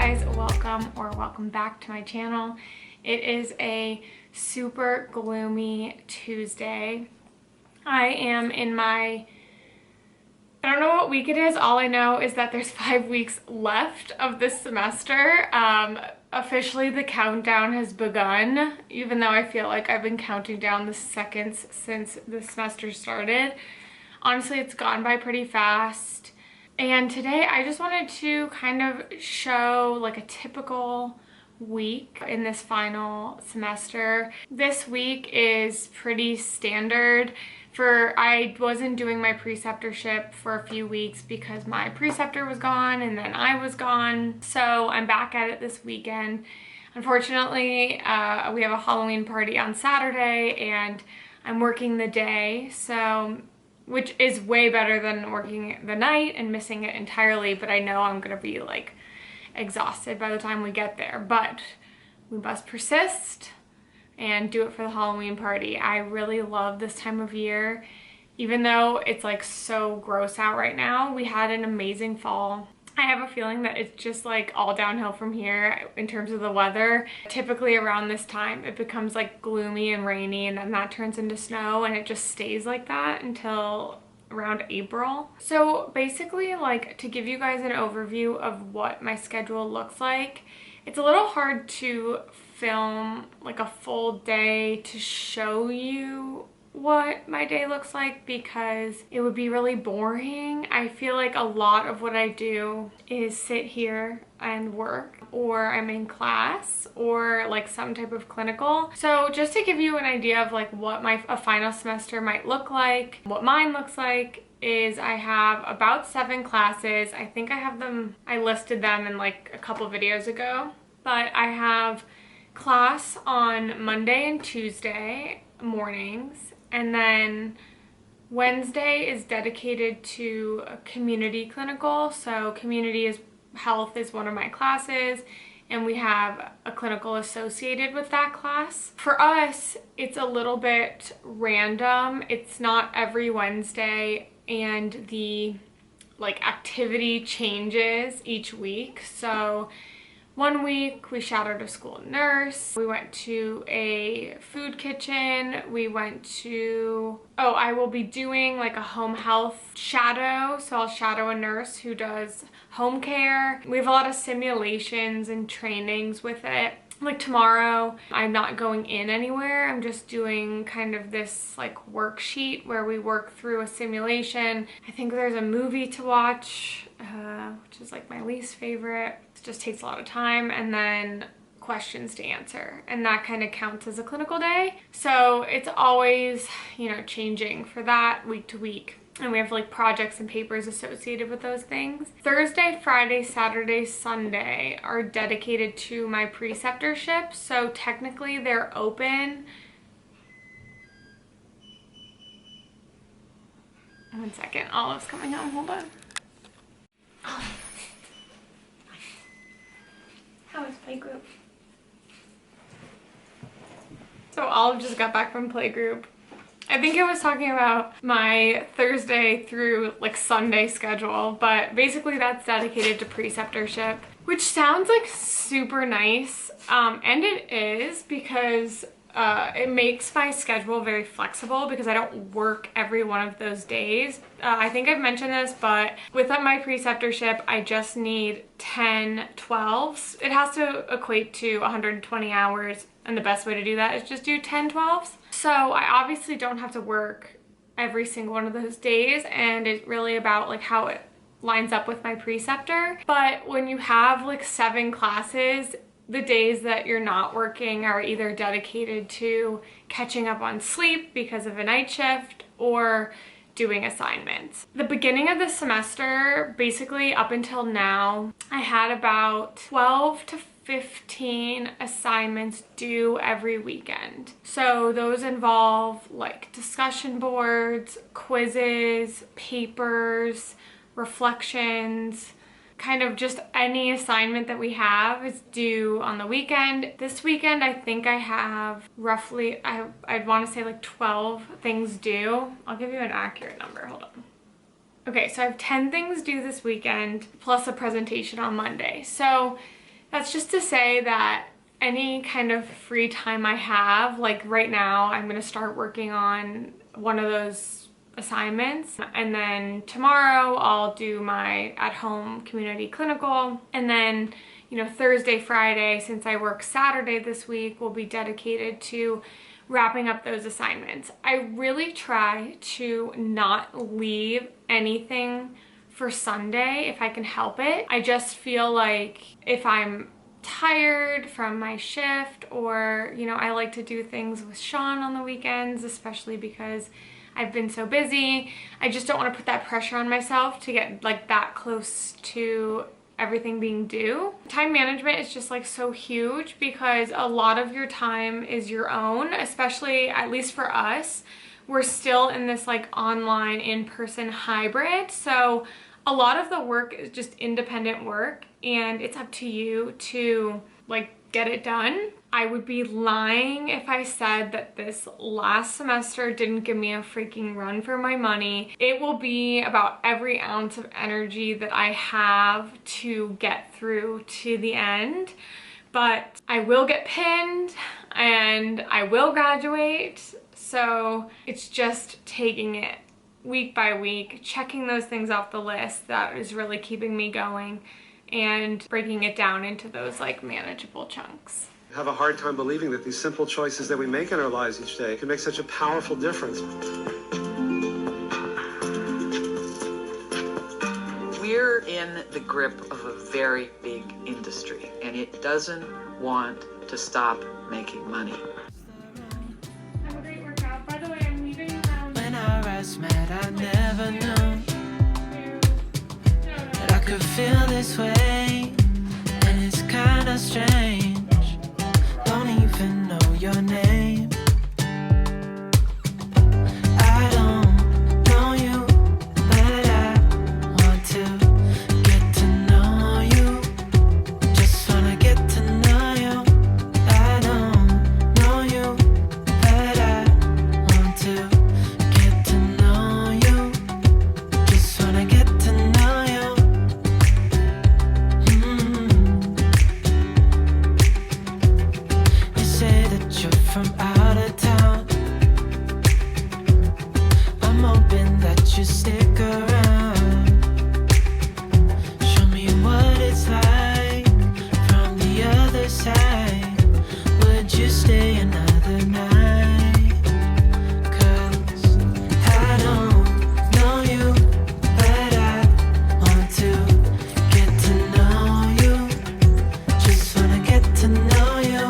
guys, welcome back to my channel. It is a super gloomy Tuesday. I am in my, I don't know what week it is. All I know is that there's 5 weeks left of this semester. Officially the countdown has begun, even though I feel like I've been counting down the seconds since the semester started. Honestly, it's gone by pretty fast. And today I just wanted to kind of show like a typical week in this final semester. This week is pretty standard. I wasn't doing my preceptorship for a few weeks because my preceptor was gone and then I was gone. So I'm back at it this weekend. Unfortunately, we have a Halloween party on Saturday and I'm working the day, which is way better than working the night and missing it entirely, but I know I'm gonna be like exhausted by the time we get there. But we must persist and do it for the Halloween party. I really love this time of year. Even though it's like so gross out right now, we had an amazing fall. I have a feeling that it's just like all downhill from here in terms of the weather. Typically around this time it becomes like gloomy and rainy, and then that turns into snow, and it just stays like that until around April. So basically, like, to give you guys an overview of what my schedule looks like, it's a little hard to film like a full day to show you what my day looks like because it would be really boring. I feel like a lot of what I do is sit here and work, or I'm in class, or like some type of clinical. So just to give you an idea of like what a final semester might look like, what mine looks like is I have about 7 classes. I think I listed them in like a couple videos ago, but I have class on Monday and Tuesday mornings, and then Wednesday is dedicated to a community clinical. So community health is one of my classes, and we have a clinical associated with that class. For us, it's a little bit random. It's not every Wednesday, and the like activity changes each week. So one week we shadowed a school nurse, we went to a food kitchen, I will be doing like a home health shadow, so I'll shadow a nurse who does home care. We have a lot of simulations and trainings with it. Like tomorrow, I'm not going in anywhere. I'm just doing kind of this like worksheet where we work through a simulation. I think there's a movie to watch, which is like my least favorite. It just takes a lot of time, and then questions to answer, and that kind of counts as a clinical day. So it's always, you know, changing for that week to week. And we have like projects and papers associated with those things. Thursday, Friday, Saturday, Sunday are dedicated to my preceptorship. So technically they're open. One second, Olive's coming home, hold on. How is playgroup? So Olive just got back from playgroup. I think I was talking about my Thursday through like Sunday schedule, but basically that's dedicated to preceptorship, which sounds like super nice. And it is, because it makes my schedule very flexible because I don't work every one of those days. I think I've mentioned this, but with my preceptorship, I just need 10 12s. It has to equate to 120 hours, and the best way to do that is just do 10 12s. So I obviously don't have to work every single one of those days, and it's really about like how it lines up with my preceptor. But when you have like 7 classes, the days that you're not working are either dedicated to catching up on sleep because of a night shift or doing assignments. The beginning of the semester, basically up until now, I had about 12 to 15 assignments due every weekend. So those involve like discussion boards, quizzes, papers, reflections, kind of just any assignment that we have is due on the weekend. This weekend, I think I have roughly, I'd want to say like 12 things due. I'll give you an accurate number, hold on. Okay, so I have 10 things due this weekend plus a presentation on Monday. So That's just to say that any kind of free time I have, like right now, I'm gonna start working on one of those assignments, and then tomorrow I'll do my at-home community clinical, and then, you know, Thursday, Friday, since I work Saturday this week, will be dedicated to wrapping up those assignments. I really try to not leave anything for Sunday if I can help it. I just feel like if I'm tired from my shift, or, you know, I like to do things with Sean on the weekends, especially because I've been so busy. I just don't want to put that pressure on myself to get like that close to everything being due. Time management is just like so huge because a lot of your time is your own, especially at least for us. We're still in this like online in-person hybrid. So a lot of the work is just independent work, and it's up to you to like get it done. I would be lying if I said that this last semester didn't give me a freaking run for my money. It will be about every ounce of energy that I have to get through to the end. But I will get pinned and I will graduate. So it's just taking it week by week, checking those things off the list that is really keeping me going, and breaking it down into those like manageable chunks. I have a hard time believing that these simple choices that we make in our lives each day can make such a powerful difference. We're in the grip of a very big industry, and it doesn't want to stop making money. Have a great workout. By the way, I'm leaving around. When our eyes met, I never knew that I could feel this way, and it's kinda strange. Don't even know your name. I don't know you, but I want to get to know you. Just wanna get to know you. I don't know you, but I want to get to know you. Just wanna get to know you. You say that you're from out of town. I'm hoping that you stick around. Show me what it's like from the other side. Would you stay another night? 'Cause I don't know you, but I want to get to know you. Just wanna get to know you.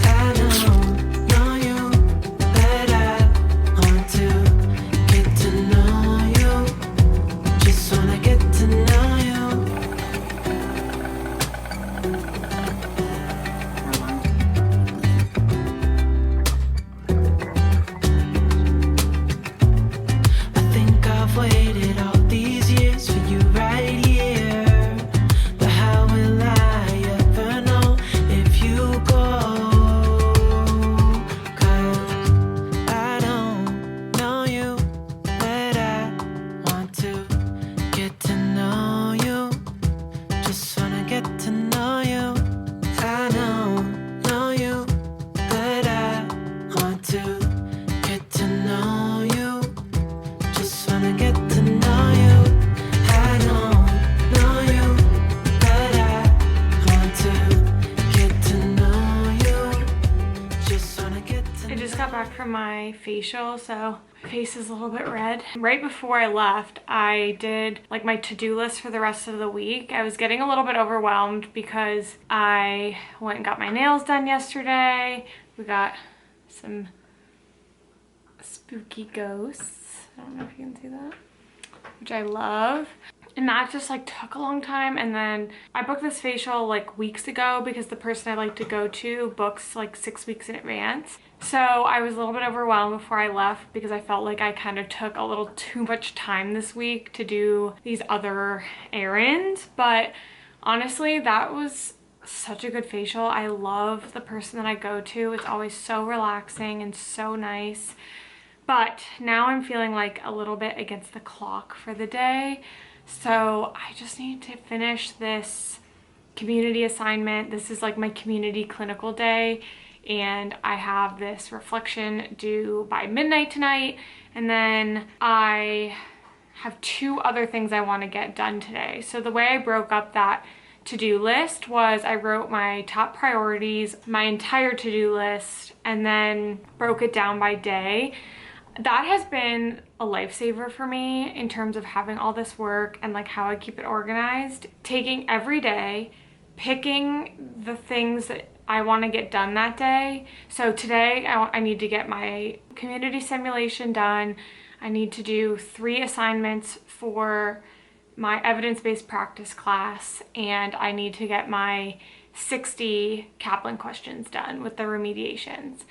I don't know you, but I want to get to know you. Just wanna get to know you. I think I've waited all these years for you right here. But how will I ever know if you go? 'Cause I don't know you, but I want to get to know you. Just wanna get to know you. I don't know you, but I want to get to know you. Just wanna get to know you. I don't know you, but I want to get to know you. Just wanna get to know you. I just got back from my facial, so my face is a little bit red. Right before I left, I did like my to-do list for the rest of the week. I was getting a little bit overwhelmed because I went and got my nails done yesterday. We got some spooky ghosts. I don't know if you can see that, which I love. And that just like took a long time. And then I booked this facial like weeks ago because the person I like to go to books like 6 weeks in advance. So I was a little bit overwhelmed before I left because I felt like I kind of took a little too much time this week to do these other errands. But honestly, that was such a good facial. I love the person that I go to. It's always so relaxing and so nice. But now I'm feeling like a little bit against the clock for the day. So I just need to finish this community assignment. This is like my community clinical day, and I have this reflection due by midnight tonight, and then I have 2 other things I want to get done today. So the way I broke up that to-do list was I wrote my top priorities, my entire to-do list, and then broke it down by day. That has been a lifesaver for me in terms of having all this work and like how I keep it organized. Taking every day, picking the things that I want to get done that day. So today I need to get my community simulation done. I need to do 3 assignments for my evidence-based practice class, and I need to get my 60 Kaplan questions done with the remediations.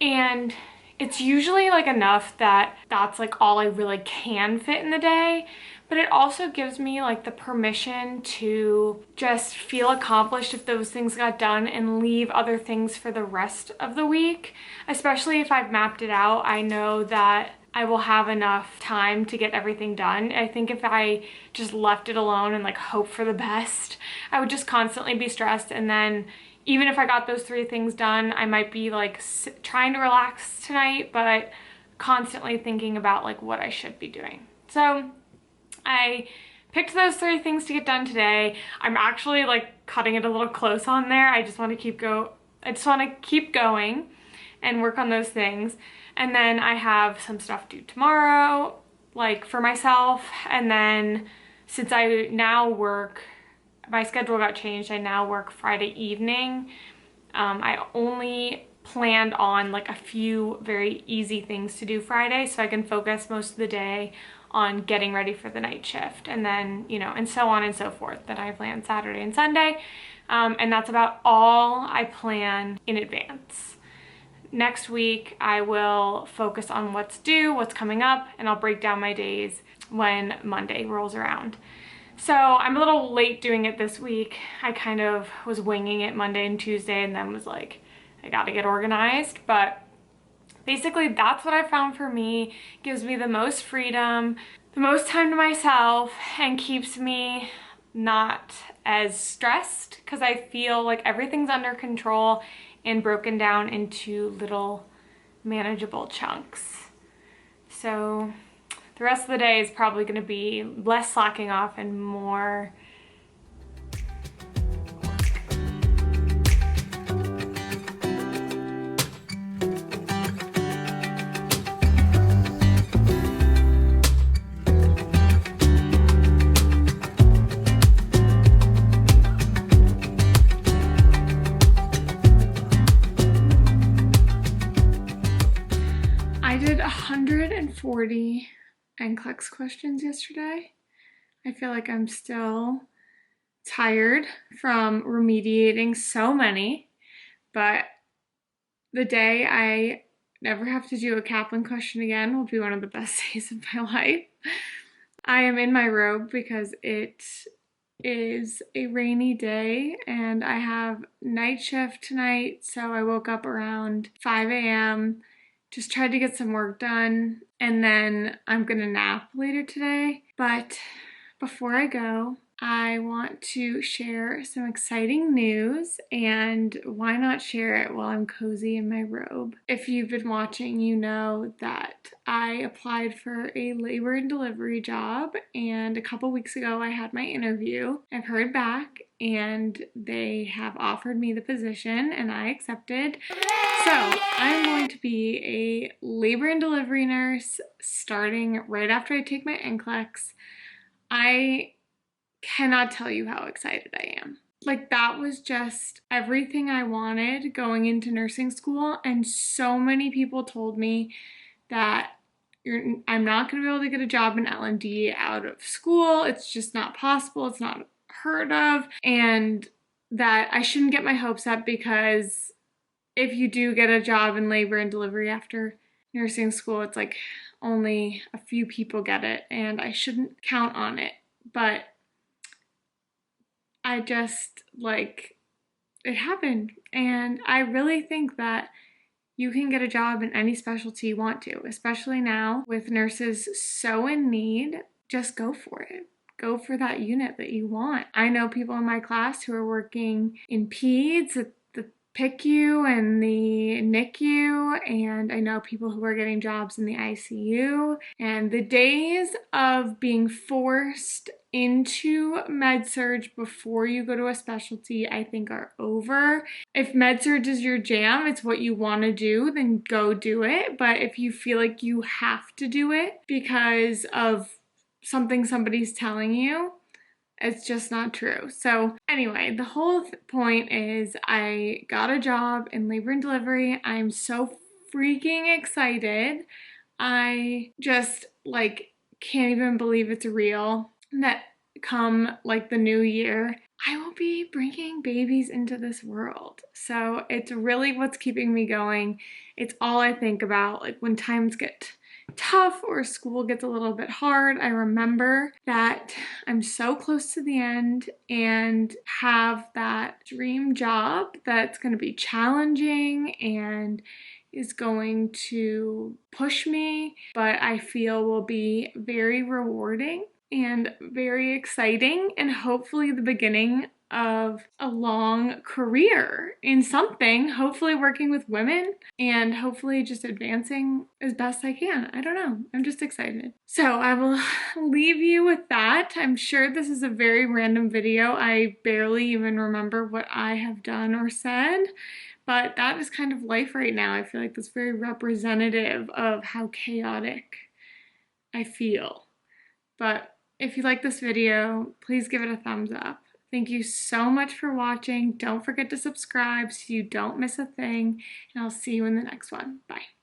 And it's usually like enough that that's like all I really can fit in the day, but it also gives me like the permission to just feel accomplished if those things got done and leave other things for the rest of the week. Especially if I've mapped it out, I know that I will have enough time to get everything done. I think if I just left it alone and like hope for the best, I would just constantly be stressed. And then even if I got those 3 things done, I might be like trying to relax tonight, but constantly thinking about like what I should be doing. So I picked those 3 things to get done today. I'm actually like cutting it a little close on there. I just want to keep going and work on those things. And then I have some stuff due tomorrow, like for myself. And then since I now work, my schedule got changed, I now work Friday evening. I only planned on like a few very easy things to do Friday, so I can focus most of the day on getting ready for the night shift, and then, you know, and so on and so forth that I plan Saturday and Sunday. And that's about all I plan in advance. Next week, I will focus on what's due, what's coming up, and I'll break down my days when Monday rolls around. So I'm a little late doing it this week. I kind of was winging it Monday and Tuesday and then was like, I gotta get organized. But basically that's what I found for me. Gives me the most freedom, the most time to myself, and keeps me not as stressed because I feel like everything's under control and broken down into little manageable chunks. So the rest of the day is probably going to be less slacking off and more I did 140 NCLEX questions yesterday. I feel like I'm still tired from remediating so many, but the day I never have to do a Kaplan question again will be one of the best days of my life. I am in my robe because it is a rainy day and I have night shift tonight, so I woke up around 5 a.m. Just tried to get some work done, and then I'm gonna nap later today. But before I go, I want to share some exciting news, and why not share it while I'm cozy in my robe? If you've been watching, you know that I applied for a labor and delivery job, and a couple weeks ago I had my interview. I've heard back, and they have offered me the position, and I accepted. So I'm going to be a labor and delivery nurse starting right after I take my NCLEX. I cannot tell you how excited I am. Like, that was just everything I wanted going into nursing school, and so many people told me that I'm not going to be able to get a job in L&D out of school. It's just not possible. It's not heard of, and that I shouldn't get my hopes up because if you do get a job in labor and delivery after nursing school, it's like only a few people get it, and I shouldn't count on it. But I just, like, it happened, and I really think that you can get a job in any specialty you want to, especially now with nurses so in need. Just go for it. go for that unit that you want. I know people in my class who are working in peds at the PICU and the NICU, and I know people who are getting jobs in the ICU. And the days of being forced into med-surg before you go to a specialty, I think, are over. If med-surg is your jam, it's what you want to do, then go do it. But if you feel like you have to do it because of something somebody's telling you, it's just not true. So anyway, the whole point is I got a job in labor and delivery. I'm so freaking excited. I just can't even believe it's real that come the new year, I will be bringing babies into this world. So it's really what's keeping me going. It's all I think about. When times get tough or school gets a little bit hard, I remember that I'm so close to the end and have that dream job that's going to be challenging and is going to push me, but I feel will be very rewarding and very exciting, and hopefully the beginning of a long career in something, hopefully working with women and hopefully just advancing as best I can. I don't know. I'm just excited. So I will leave you with that. I'm sure this is a very random video. I barely even remember what I have done or said, but that is kind of life right now. I feel like that's very representative of how chaotic I feel. But if you like this video, please give it a thumbs up. Thank you so much for watching. Don't forget to subscribe so you don't miss a thing, and I'll see you in the next one. Bye.